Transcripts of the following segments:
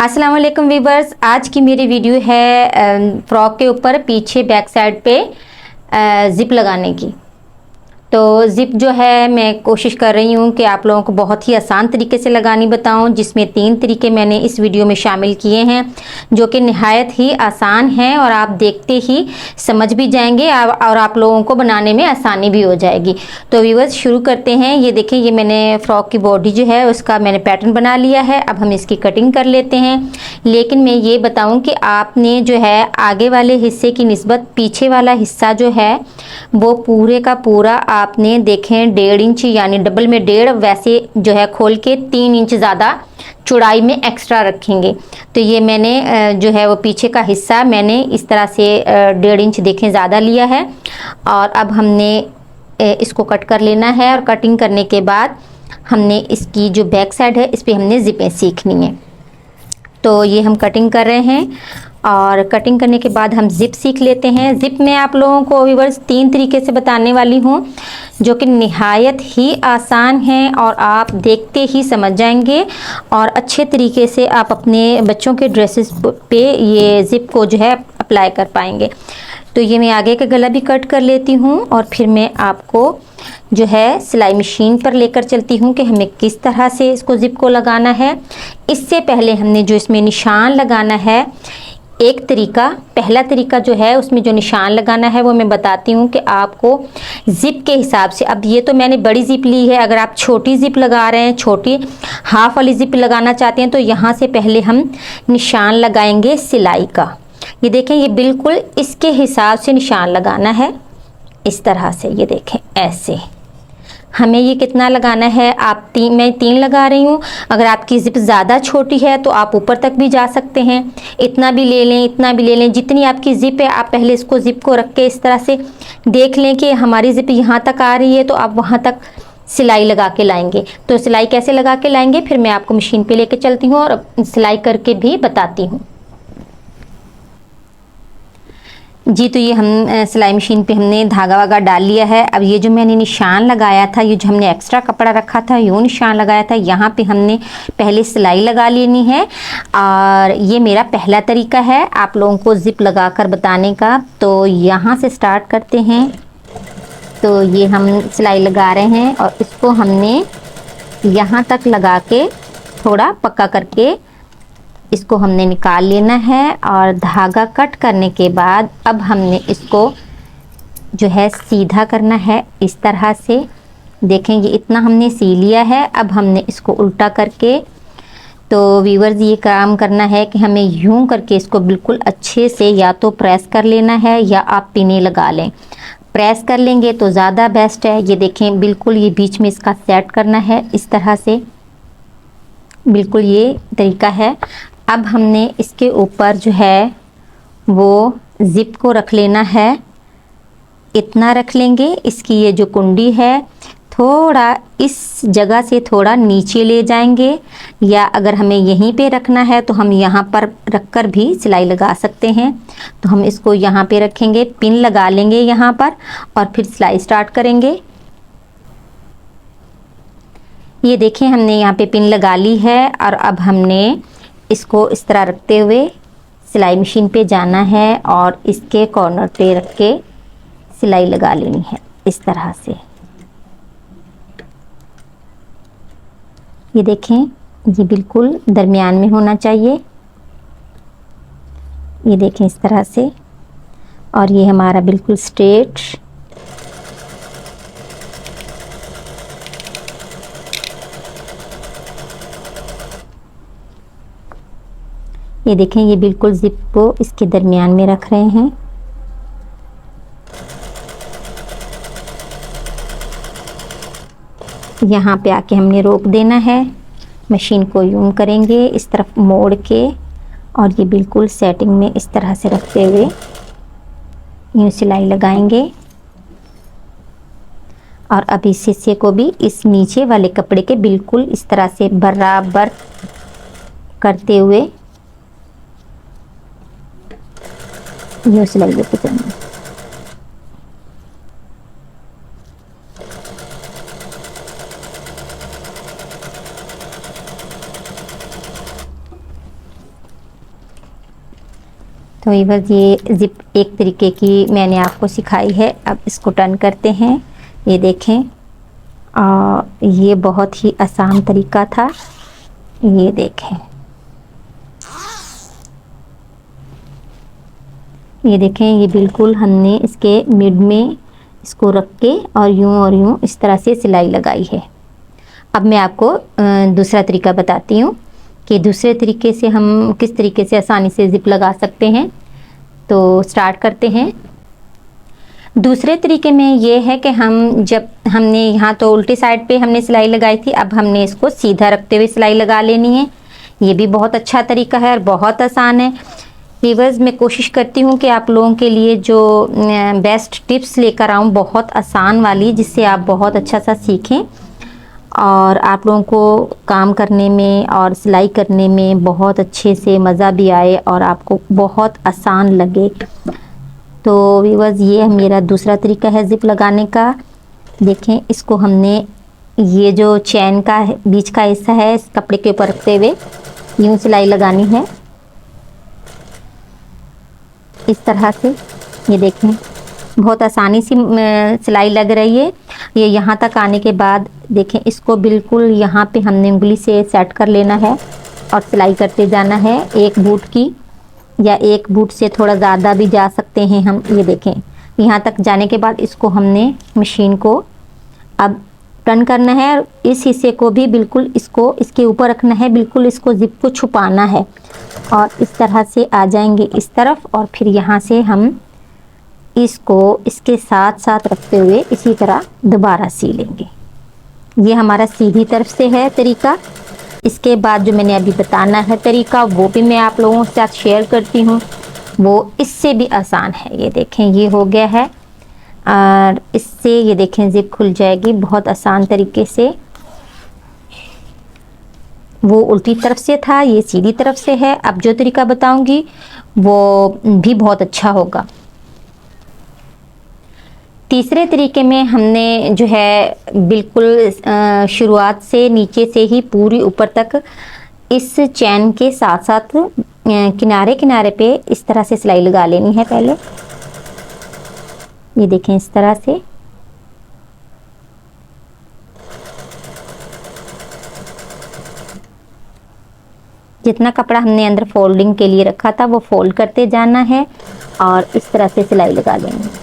अस्सलाम वालेकुम वीवर्स। आज की मेरी वीडियो है फ्रॉक के ऊपर पीछे बैक साइड पे ज़िप लगाने की। तो ज़िप जो है मैं कोशिश कर रही हूँ कि आप लोगों को बहुत ही आसान तरीके से लगानी बताऊँ, जिसमें 3 तरीके मैंने इस वीडियो में शामिल किए हैं जो कि निहायत ही आसान हैं और आप देखते ही समझ भी जाएंगे और आप लोगों को बनाने में आसानी भी हो जाएगी। तो व्यूअर्स शुरू करते हैं। ये देखें, ये मैंने फ्रॉक की बॉडी जो है उसका मैंने पैटर्न बना लिया है। अब हम इसकी कटिंग कर लेते हैं। लेकिन मैं ये बताऊँ कि आपने जो है आगे वाले हिस्से की निस्बत पीछे वाला हिस्सा जो है वो पूरे का पूरा आपने देखें 1.5 इंच यानी डबल में 1.5, वैसे जो है खोल के 3 इंच ज़्यादा चौड़ाई में एक्स्ट्रा रखेंगे। तो ये मैंने जो है वो पीछे का हिस्सा मैंने इस तरह से 1.5 इंच देखें ज़्यादा लिया है। और अब हमने इसको कट कर लेना है और कटिंग करने के बाद हमने इसकी जो बैक साइड है इस पर हमने ज़िपें सीखनी है। तो ये हम कटिंग कर रहे हैं और कटिंग करने के बाद हम ज़िप सीख लेते हैं। ज़िप में आप लोगों को व्यूअर्स 3 तरीके से बताने वाली हूँ जो कि निहायत ही आसान हैं और आप देखते ही समझ जाएंगे और अच्छे तरीके से आप अपने बच्चों के ड्रेसेस पे ये ज़िप को जो है अप्लाई कर पाएंगे। तो ये मैं आगे का गला भी कट कर लेती हूँ और फिर मैं आपको जो है सिलाई मशीन पर लेकर चलती हूँ कि हमें किस तरह से इसको ज़िप को लगाना है। इससे पहले हमने जो इसमें निशान लगाना है, एक तरीका, पहला तरीका जो है उसमें जो निशान लगाना है वो मैं बताती हूँ कि आपको ज़िप के हिसाब से। अब ये तो मैंने बड़ी ज़िप ली है, अगर आप छोटी ज़िप लगा रहे हैं, छोटी हाफ वाली ज़िप लगाना चाहते हैं तो यहाँ से पहले हम निशान लगाएंगे सिलाई का। ये देखें, ये बिल्कुल इसके हिसाब से निशान लगाना है, इस तरह से। ये देखें ऐसे हमें ये कितना लगाना है, मैं 3 लगा रही हूँ। अगर आपकी ज़िप ज़्यादा छोटी है तो आप ऊपर तक भी जा सकते हैं, इतना भी ले लें, इतना भी ले लें। जितनी आपकी ज़िप है आप पहले इसको ज़िप को रख के इस तरह से देख लें कि हमारी ज़िप यहाँ तक आ रही है तो आप वहाँ तक सिलाई लगा के लाएंगे। तो सिलाई कैसे लगा के लाएंगे फिर मैं आपको मशीन पे लेके चलती हूँ और सिलाई करके भी बताती हूँ। जी, तो ये हम सिलाई मशीन पे हमने धागा वागा डाल लिया है। अब ये जो मैंने निशान लगाया था, ये जो हमने एक्स्ट्रा कपड़ा रखा था, यूँ निशान लगाया था, यहाँ पे हमने पहले सिलाई लगा लेनी है। और ये मेरा पहला तरीका है आप लोगों को ज़िप लगा कर बताने का। तो यहाँ से स्टार्ट करते हैं। तो ये हम सिलाई लगा रहे हैं और इसको हमने यहाँ तक लगा के थोड़ा पक्का करके इसको हमने निकाल लेना है। और धागा कट करने के बाद अब हमने इसको जो है सीधा करना है इस तरह से। देखें, ये इतना हमने सी लिया है। अब हमने इसको उल्टा करके, तो व्यूअर्स ये काम करना है कि हमें यूं करके इसको बिल्कुल अच्छे से या तो प्रेस कर लेना है या आप पिने लगा लें। प्रेस कर लेंगे तो ज़्यादा बेस्ट है। ये देखें, बिल्कुल ये बीच में इसका सेट करना है इस तरह से, बिल्कुल ये तरीका है। अब हमने इसके ऊपर जो है वो ज़िप को रख लेना है, इतना रख लेंगे। इसकी ये जो कुंडी है थोड़ा इस जगह से थोड़ा नीचे ले जाएंगे, या अगर हमें यहीं पे रखना है तो हम यहाँ पर रखकर भी सिलाई लगा सकते हैं। तो हम इसको यहाँ पे रखेंगे, पिन लगा लेंगे यहाँ पर और फिर सिलाई स्टार्ट करेंगे। ये देखें, हमने यहाँ पे पिन लगा ली है और अब हमने इसको इस तरह रखते हुए सिलाई मशीन पे जाना है और इसके कॉर्नर पे रख के सिलाई लगा लेनी है इस तरह से। ये देखें, ये बिल्कुल दरमियान में होना चाहिए। ये देखें इस तरह से, और ये हमारा बिल्कुल स्ट्रेट। ये देखें, ये बिल्कुल ज़िप को इसके दरमियान में रख रहे हैं। यहाँ पे आके हमने रोक देना है। मशीन को यूं करेंगे इस तरफ मोड़ के और ये बिल्कुल सेटिंग में इस तरह से रखते हुए यूं सिलाई लगाएंगे। और अब इस हिस्से को भी इस नीचे वाले कपड़े के बिल्कुल इस तरह से बराबर करते हुए यूं सिलाई लेके चलेंगे। तो बस ये जिप एक तरीके की मैंने आपको सिखाई है। अब इसको टर्न करते हैं। ये देखें, ये बहुत ही आसान तरीका था। ये देखें, ये देखें, ये बिल्कुल हमने इसके मिड में इसको रख के और यूं इस तरह से सिलाई लगाई है। अब मैं आपको दूसरा तरीका बताती हूँ कि दूसरे तरीके से हम किस तरीके से आसानी से जिप लगा सकते हैं। तो स्टार्ट करते हैं। दूसरे तरीके में ये है कि जब हमने यहाँ तो उल्टी साइड पे हमने सिलाई लगाई थी, अब हमने इसको सीधा रखते हुए सिलाई लगा लेनी है। ये भी बहुत अच्छा तरीका है और बहुत आसान है। व्यूअर्स, मैं कोशिश करती हूँ कि आप लोगों के लिए जो बेस्ट टिप्स लेकर आऊँ, बहुत आसान वाली, जिससे आप बहुत अच्छा सा सीखें और आप लोगों को काम करने में और सिलाई करने में बहुत अच्छे से मज़ा भी आए और आपको बहुत आसान लगे। तो व्यूअर्स, ये मेरा दूसरा तरीका है जिप लगाने का। देखें, इसको हमने ये जो चैन का बीच का हिस्सा है इस कपड़े के ऊपर रखते हुए यूँ सिलाई लगानी है, इस तरह से। ये देखें, बहुत आसानी से सिलाई लग रही है। ये यहाँ तक आने के बाद देखें, इसको बिल्कुल यहाँ पे हमने उंगली से सेट कर लेना है और सिलाई करते जाना है। एक बूट की या एक बूट से थोड़ा ज़्यादा भी जा सकते हैं हम। ये देखें, यहाँ तक जाने के बाद इसको हमने मशीन को अब टर्न करना है और इस हिस्से को भी बिल्कुल इसको इसके ऊपर रखना है, बिल्कुल इसको जिप को छुपाना है और इस तरह से आ जाएंगे इस तरफ। और फिर यहाँ से हम इसको इसके साथ साथ रखते हुए इसी तरह दोबारा सी लेंगे। ये हमारा सीधी तरफ से है तरीका। इसके बाद जो मैंने अभी बताना है तरीका, वो भी मैं आप लोगों के साथ शेयर करती हूँ, वो इससे भी आसान है। ये देखें, ये हो गया है और इससे ये देखें जिप खुल जाएगी बहुत आसान तरीके से। वो उल्टी तरफ से था, ये सीधी तरफ से है। अब जो तरीका बताऊंगी वो भी बहुत अच्छा होगा। तीसरे तरीके में हमने जो है बिल्कुल शुरुआत से नीचे से ही पूरी ऊपर तक इस चैन के साथ साथ किनारे किनारे पे इस तरह से सिलाई लगा लेनी है पहले। ये देखें, इस तरह से। जितना कपड़ा हमने अंदर फोल्डिंग के लिए रखा था वो फोल्ड करते जाना है और इस तरह से सिलाई लगा लेंगे।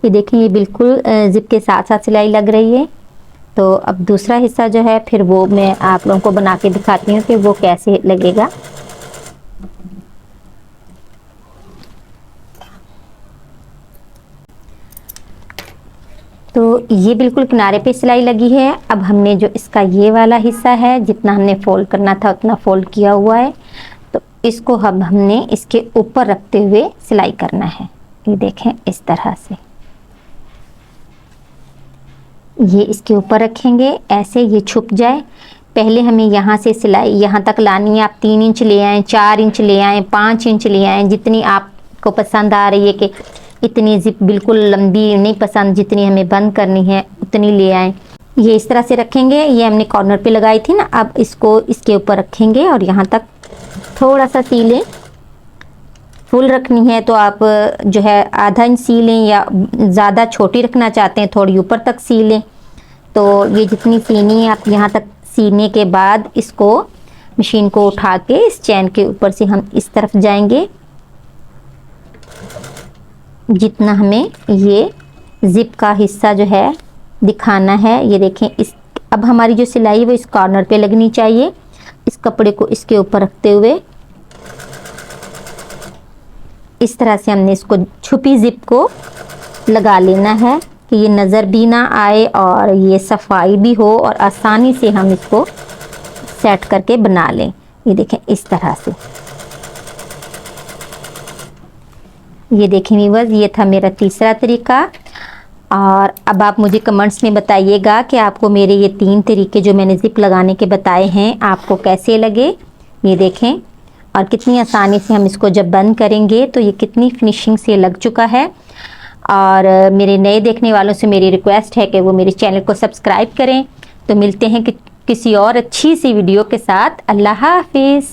ये देखें, ये बिल्कुल जिप के साथ साथ सिलाई लग रही है। तो अब दूसरा हिस्सा जो है फिर वो मैं आप लोगों को बना के दिखाती हूँ कि वो कैसे लगेगा। तो ये बिल्कुल किनारे पे सिलाई लगी है। अब हमने जो इसका ये वाला हिस्सा है, जितना हमने फोल्ड करना था उतना फोल्ड किया हुआ है, तो इसको अब हमने इसके ऊपर रखते हुए सिलाई करना है। ये देखें, इस तरह से ये इसके ऊपर रखेंगे, ऐसे ये छुप जाए। पहले हमें यहाँ से सिलाई यहाँ तक लानी है। आप 3 इंच ले आएँ, 4 इंच ले आएँ, 5 इंच ले आएँ, जितनी आपको पसंद आ रही है कि इतनी जिप बिल्कुल लंबी नहीं पसंद, जितनी हमें बंद करनी है उतनी ले आएँ। ये इस तरह से रखेंगे। ये हमने कॉर्नर पे लगाई थी ना, अब इसको इसके ऊपर रखेंगे और यहाँ तक थोड़ा सा सी लें। फुल रखनी है तो आप जो है आधा इंच सी लें, या ज़्यादा छोटी रखना चाहते हैं थोड़ी ऊपर तक सी लें। तो ये जितनी सीनी है आप यहाँ तक सीने के बाद इसको मशीन को उठा के इस चैन के ऊपर से हम इस तरफ जाएंगे, जितना हमें ये जिप का हिस्सा जो है दिखाना है। ये देखें, इस अब हमारी जो सिलाई है वो इस कॉर्नर पे लगनी चाहिए। इस कपड़े को इसके ऊपर रखते हुए इस तरह से हमने इसको छुपी जिप को लगा लेना है कि ये नज़र भी ना आए और ये सफाई भी हो और आसानी से हम इसको सेट करके बना लें। ये देखें, इस तरह से। ये देखें व्यूअर्स, ये था मेरा तीसरा तरीका। और अब आप मुझे कमेंट्स में बताइएगा कि आपको मेरे ये 3 तरीके जो मैंने जिप लगाने के बताए हैं आपको कैसे लगे। ये देखें, और कितनी आसानी से हम इसको जब बंद करेंगे तो ये कितनी फिनिशिंग से लग चुका है। और मेरे नए देखने वालों से मेरी रिक्वेस्ट है कि वो मेरे चैनल को सब्सक्राइब करें। तो मिलते हैं कि किसी और अच्छी सी वीडियो के साथ। अल्लाह हाफिज़।